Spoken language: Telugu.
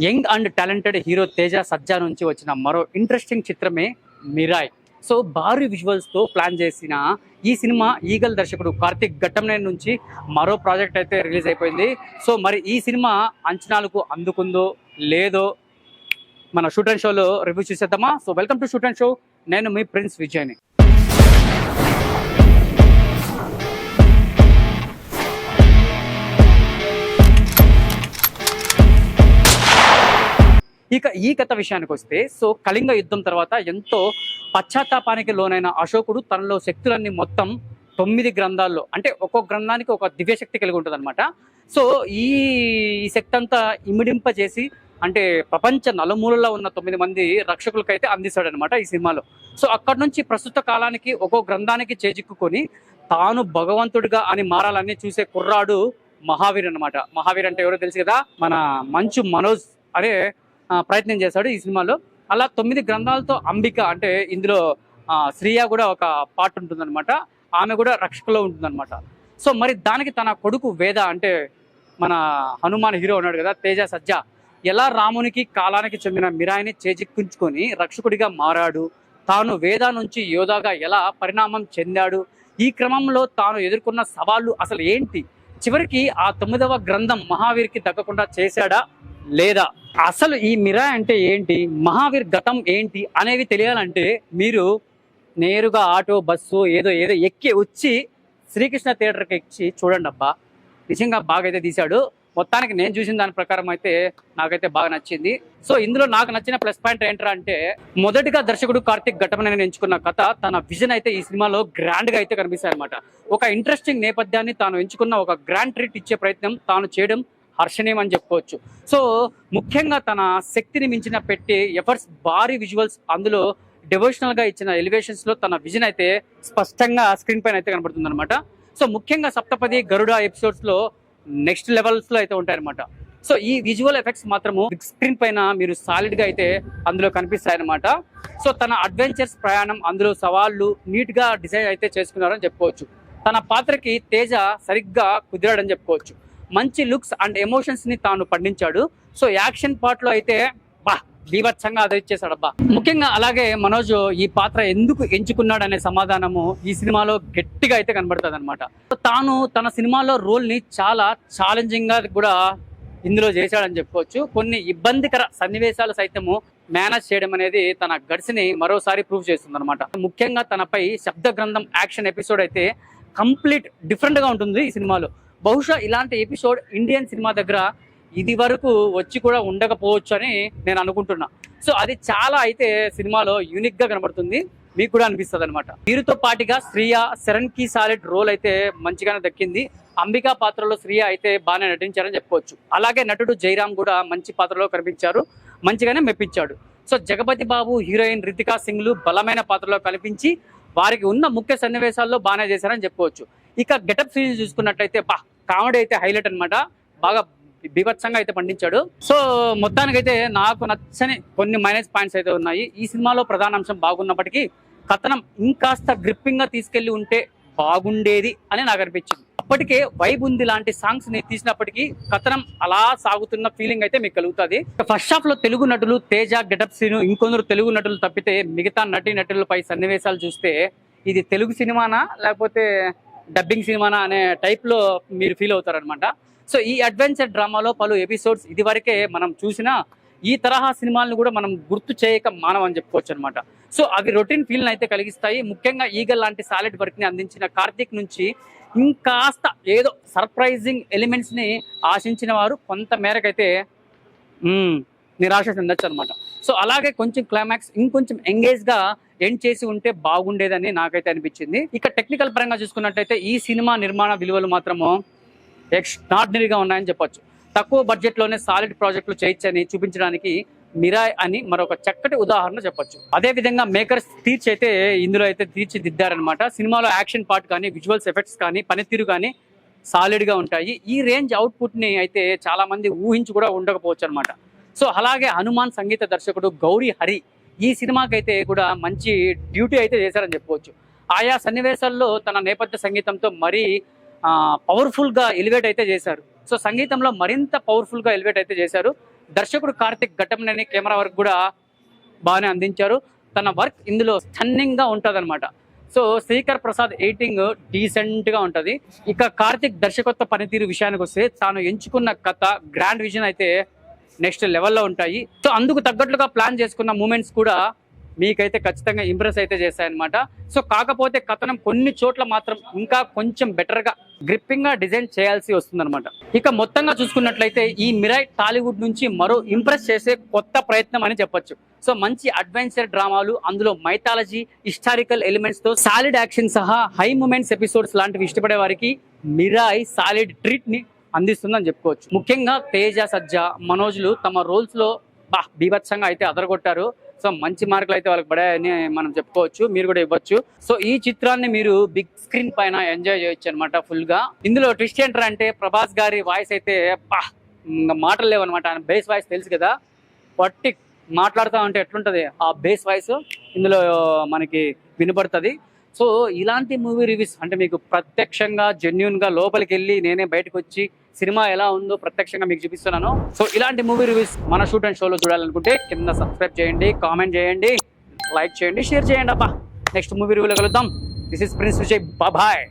Young and talented hero Teja Sajja నుంచి వచ్చిన మరో ఇంట్రెస్టింగ్ చిత్రమే మిరాయ్. సో భారీ విజువల్స్తో ప్లాన్ చేసిన ఈ సినిమా ఈగల్ దర్శకుడు కార్తిక్ ఘట్టంనేని నుంచి మరో ప్రాజెక్ట్ అయితే రిలీజ్ అయిపోయింది. సో మరి ఈ సినిమా అంచనాలకు అందుకుందో లేదో మన షూట్ అండ్ షోలో రివ్యూ చూసేద్దామా. So welcome to shoot and show, నేను మీ ప్రిన్స్ విజయ్ని. ఇక ఈ కథ విషయానికి వస్తే, సో కళింగ యుద్ధం తర్వాత ఎంతో పశ్చాత్తాపానికి లోనైన అశోకుడు తనలో శక్తులన్నీ మొత్తం 9 గ్రంథాల్లో, అంటే ఒక్కొక్క గ్రంథానికి ఒక దివ్యశక్తి కలిగి ఉంటుంది అనమాట. సో ఈ శక్తి అంతా ఇమిడింపజేసి, అంటే ప్రపంచ నలుమూలలో ఉన్న 9 మంది రక్షకులకైతే అందిస్తాడు అనమాట ఈ సినిమాలో. సో అక్కడి నుంచి ప్రస్తుత కాలానికి ఒక్కో గ్రంథానికి చేజిక్కుకొని తాను భగవంతుడిగా అని మారాలని చూసే కుర్రాడు మహావీర్ అనమాట. మహావీర్ అంటే ఎవరో తెలుసు కదా, మన మంచు మనోజ్ అనే ప్రయత్నం చేశాడు ఈ సినిమాలో. అలా 9 గ్రంథాలతో అంబిక, అంటే ఇందులో శ్రీయ కూడా ఒక పార్ట్ ఉంటుందన్నమాట. ఆమె కూడా రక్షకులో ఉంటుందన్నమాట. సో మరి దానికి తన కొడుకు వేద, అంటే మన హనుమాన్ హీరో ఉన్నాడు కదా తేజ సజ్జా, ఎలా రామునికి కాలానికి చెందిన మిరాయిని చేజిక్కించుకొని రక్షకుడిగా మారాడు, తాను వేద నుంచి యోధాగా ఎలా పరిణామం చెందాడు, ఈ క్రమంలో తాను ఎదుర్కొన్న సవాళ్ళు అసలు ఏంటి, చివరికి ఆ 9వ గ్రంథం మహావీర్కి దక్కకుండా చేశాడా లేదా, అసలు ఈ మిరాయ్ అంటే ఏంటి, మహావీర్ గతం ఏంటి అనేవి తెలియాలంటే మీరు నేరుగా ఆటో బస్సు ఏదో ఎక్కి వచ్చి శ్రీకృష్ణ థియేటర్కి ఎక్కి చూడండి అబ్బా. నిజంగా బాగా అయితే తీశాడు. మొత్తానికి నేను చూసిన దాని ప్రకారం అయితే నాకైతే బాగా నచ్చింది. సో ఇందులో నాకు నచ్చిన ప్లస్ పాయింట్ ఏంటంటే, అంటే మొదటిగా దర్శకుడు కార్తిక్ ఘట్టంనేని ఎంచుకున్న కథ, తన విజన్ అయితే ఈ సినిమాలో గ్రాండ్గా అయితే కనిపిస్తాయి అనమాట. ఒక ఇంట్రెస్టింగ్ నేపథ్యాన్ని తాను ఎంచుకున్న ఒక గ్రాండ్ ట్రీట్ ఇచ్చే ప్రయత్నం తాను చేయడం హర్షణీయం అని చెప్పుకోవచ్చు. సో ముఖ్యంగా తన శక్తిని మించిన పెట్టి ఎఫర్ట్స్, భారీ విజువల్స్, అందులో డివోషనల్ గా ఇచ్చిన ఎలివేషన్స్ లో తన విజన్ అయితే స్పష్టంగా స్క్రీన్ పైన అయితే కనబడుతుంది అనమాట. సో ముఖ్యంగా సప్తపది, గరుడ ఎపిసోడ్స్ లో నెక్స్ట్ లెవెల్స్ లో అయితే ఉంటాయన్నమాట. సో ఈ విజువల్ ఎఫెక్ట్స్ మాత్రము బిగ్ స్క్రీన్ పైన మీరు సాలిడ్ గా అయితే అందులో కనిపిస్తాయన్నమాట. సో తన అడ్వెంచర్స్ ప్రయాణం, అందులో సవాళ్ళు నీట్ గా డిజైన్ అయితే చేసుకున్నారని చెప్పుకోవచ్చు. తన పాత్రకి తేజ సరిగ్గా కుదిరాడని చెప్పుకోవచ్చు. మంచి లుక్స్ అండ్ ఎమోషన్స్ ని తాను పండించాడు. సో యాక్షన్ పార్ట్ లో అయితే బీభత్సంగా అది ఇచ్చేసాడు అబ్బా. ముఖ్యంగా అలాగే మనోజ్ ఈ పాత్ర ఎందుకు ఎంచుకున్నాడు అనే సమాధానము ఈ సినిమాలో గట్టిగా అయితే కనబడుతుంది అనమాట. తాను తన సినిమాలో రోల్ ని చాలా ఛాలెంజింగ్ గా కూడా ఇందులో చేశాడని చెప్పుకోవచ్చు. కొన్ని ఇబ్బందికర సన్నివేశాలు సైతము మేనేజ్ చేయడం అనేది తన గడిసిని మరోసారి ప్రూవ్ చేస్తుంది అనమాట. ముఖ్యంగా తనపై శబ్ద గ్రంథం యాక్షన్ ఎపిసోడ్ అయితే కంప్లీట్ డిఫరెంట్ గా ఉంటుంది ఈ సినిమాలో. బహుశా ఇలాంటి ఎపిసోడ్ ఇండియన్ సినిమా దగ్గర ఇది వరకు వచ్చి కూడా ఉండకపోవచ్చు అని నేను అనుకుంటున్నా. సో అది చాలా అయితే సినిమాలో యూనిక్ గా కనబడుతుంది, మీకు కూడా అనిపిస్తుంది అనమాట. వీరితో పాటుగా శ్రీయ, శరణ్ కి సాలిడ్ రోల్ అయితే మంచిగానే దక్కింది. అంబికా పాత్రలో శ్రీయ అయితే బాగానే నటించారని చెప్పుకోవచ్చు. అలాగే నటుడు జయరామ్ కూడా మంచి పాత్రలో కనిపించారు, మంచిగానే మెప్పించాడు. సో జగపతి బాబు, హీరోయిన్ రితికా సింగ్లు బలమైన పాత్రలో కనిపించి వారికి ఉన్న ముఖ్య సన్నివేశాల్లో బాగానే చేశారని చెప్పుకోవచ్చు. ఇక గెటప్ సీన్ చూసుకున్నట్లయితే కామెడీ అయితే హైలైట్ అనమాట, బాగా బీభత్సంగా అయితే పండించాడు. సో మొత్తానికైతే నాకు నచ్చని కొన్ని మైనస్ పాయింట్స్ అయితే ఉన్నాయి. ఈ సినిమాలో ప్రధాన అంశం బాగున్నప్పటికీ కథనం ఇంకాస్త గ్రిప్పింగ్ గా తీసుకెళ్లి ఉంటే బాగుండేది అని నాకు అనిపించింది. అప్పటికే వైబ్ ఉంది లాంటి సాంగ్స్ ని తీసినప్పటికీ కథనం అలా సాగుతున్న ఫీలింగ్ అయితే మీకు కలుగుతుంది. ఫస్ట్ హాఫ్ లో తెలుగు నటులు తేజ, గెటప్ సీన్, ఇంకొందరు తెలుగు నటులు తప్పితే మిగతా నటులపై సన్నివేశాలు చూస్తే ఇది తెలుగు సినిమానా లేకపోతే డబ్బింగ్ సినిమానా అనే టైప్ లో మీరు ఫీల్ అవుతారనమాట. సో ఈ అడ్వెంచర్ డ్రామాలో పలు ఎపిసోడ్స్ ఇదివరకే మనం చూసిన ఈ తరహా సినిమాలను కూడా మనం గుర్తు చేయక మానవని చెప్పుకోవచ్చు అనమాట. సో అవి రొటీన్ ఫీల్ అయితే కలిగిస్తాయి. ముఖ్యంగా ఈగల్ లాంటి సాలిడ్ వర్క్ ని అందించిన కార్తిక్ నుంచి ఇంకాస్త ఏదో సర్ప్రైజింగ్ ఎలిమెంట్స్ ని ఆశించిన వారు కొంత మేరకైతే నిరాశ చెందొచ్చు అనమాట. సో అలాగే కొంచెం క్లైమాక్స్ ఇంకొంచెం ఎంగేజ్ గా ఎండ్ చేసి ఉంటే బాగుండేదని నాకైతే అనిపించింది. ఇక టెక్నికల్ పరంగా చూసుకున్నట్టయితే ఈ సినిమా నిర్మాణ విలువలు మాత్రము ఎక్స్ట్రాడినరీగా ఉన్నాయని చెప్పొచ్చు. తక్కువ బడ్జెట్ లోనే సాలిడ్ ప్రాజెక్టులు చేయొచ్చని చూపించడానికి మిరాయ్ అని మరొక చక్కటి ఉదాహరణ చెప్పొచ్చు. అదే విధంగా మేకర్స్ అయితే ఇందులో అయితే తీర్చిదిద్దారనమాట. సినిమాలో యాక్షన్ పార్ట్ కానీ, విజువల్స్ ఎఫెక్ట్స్ కానీ, పనితీరు కానీ సాలిడ్ గా ఉంటాయి. ఈ రేంజ్ అవుట్పుట్ ని అయితే చాలా మంది ఊహించి కూడా ఉండకపోవచ్చు అనమాట. సో అలాగే హనుమాన్ సంగీత దర్శకుడు గౌరీ హరి ఈ సినిమాకైతే కూడా మంచి డ్యూటీ అయితే చేశారని చెప్పుకోవచ్చు. ఆయా సన్నివేశాల్లో తన నేపథ్య సంగీతంతో మరీ పవర్ఫుల్ గా ఎలివేట్ అయితే చేశారు. సో సంగీతంలో మరింత పవర్ఫుల్ గా ఎలివేట్ అయితే చేశారు. దర్శకుడు కార్తిక్ ఘటంనేని కెమెరా వర్క్ కూడా బాగానే అందించారు. తన వర్క్ ఇందులో స్టన్నింగ్ గా ఉంటదన్నమాట. So Srikar Prasad editing decent గా ఉంటది. ఇక కార్తిక్ దర్శకత్వ పనితీరు విషయానికి వస్తే తాను ఎంచుకున్న కథ, గ్రాండ్ విజన్ అయితే నెక్స్ట్ లెవెల్లో ఉంటాయి. సో అందుకు తగ్గట్లుగా ప్లాన్ చేసుకున్న మూమెంట్స్ కూడా మీకైతే ఖచ్చితంగా ఇంప్రెస్ అయితే చేస్తాయన్నమాట. సో కాకపోతే కథనం కొన్ని చోట్ల మాత్రం ఇంకా కొంచెం బెటర్ గా గ్రిప్పింగ్ గా డిజైన్ చేయాల్సి వస్తుందన్నమాట. ఇక మొత్తంగా చూసుకున్నట్లయితే ఈ మిరాయ్ టాలీవుడ్ నుంచి మరో ఇంప్రెస్ చేసే కొత్త ప్రయత్నం అని చెప్పొచ్చు. సో మంచి అడ్వెంచర్ డ్రామాలు, అందులో మైథాలజీ, హిస్టారికల్ ఎలిమెంట్స్ తో సాలిడ్ యాక్షన్ సహా హై మూమెంట్స్ ఎపిసోడ్స్ లాంటివి ఇష్టపడే వారికి మిరాయ్ సాలిడ్ ట్రీట్ ని అందిస్తుందని చెప్పుకోవచ్చు. ముఖ్యంగా తేజ, సజ్జా, మనోజ్లు తమ రోల్స్ లో బీభత్సంగా అయితే అదరగొట్టారు. సో మంచి మార్కులు అయితే వాళ్ళకి పడాయని మనం చెప్పుకోవచ్చు. మీరు కూడా ఇవ్వచ్చు. సో ఈ చిత్రాన్ని మీరు బిగ్ స్క్రీన్ పైన ఎంజాయ్ చేయొచ్చు అనమాట ఫుల్ గా. ఇందులో ట్విస్ట్ ఏంటంటే ప్రభాస్ గారి వాయిస్ అయితే మాటలు లేవన్నమాట. ఆయన బేస్ వాయిస్ తెలుసు కదా, పట్టి మాట్లాడుతూ ఉంటే ఎట్లుంటది ఆ బేస్ వాయిస్ ఇందులో మనకి వినపడుతుంది. సో ఇలాంటి మూవీ రివ్యూస్ అంటే మీకు ప్రత్యక్షంగా జెన్యున్ గా లోపలికి వెళ్ళి నేనే బయటకు వచ్చి సినిమా ఎలా ఉందో ప్రత్యక్షంగా మీకు చూపిస్తున్నాను. సో ఇలాంటి మూవీ రివ్యూస్ మన షూట్ అండ్ షోలో చూడాలనుకుంటే కింద సబ్స్క్రైబ్ చేయండి, కామెంట్ చేయండి, లైక్ చేయండి, షేర్ చేయండి. నెక్స్ట్ మూవీ రివ్యూలో కలుద్దాం. This is Prince Vijay. Bye.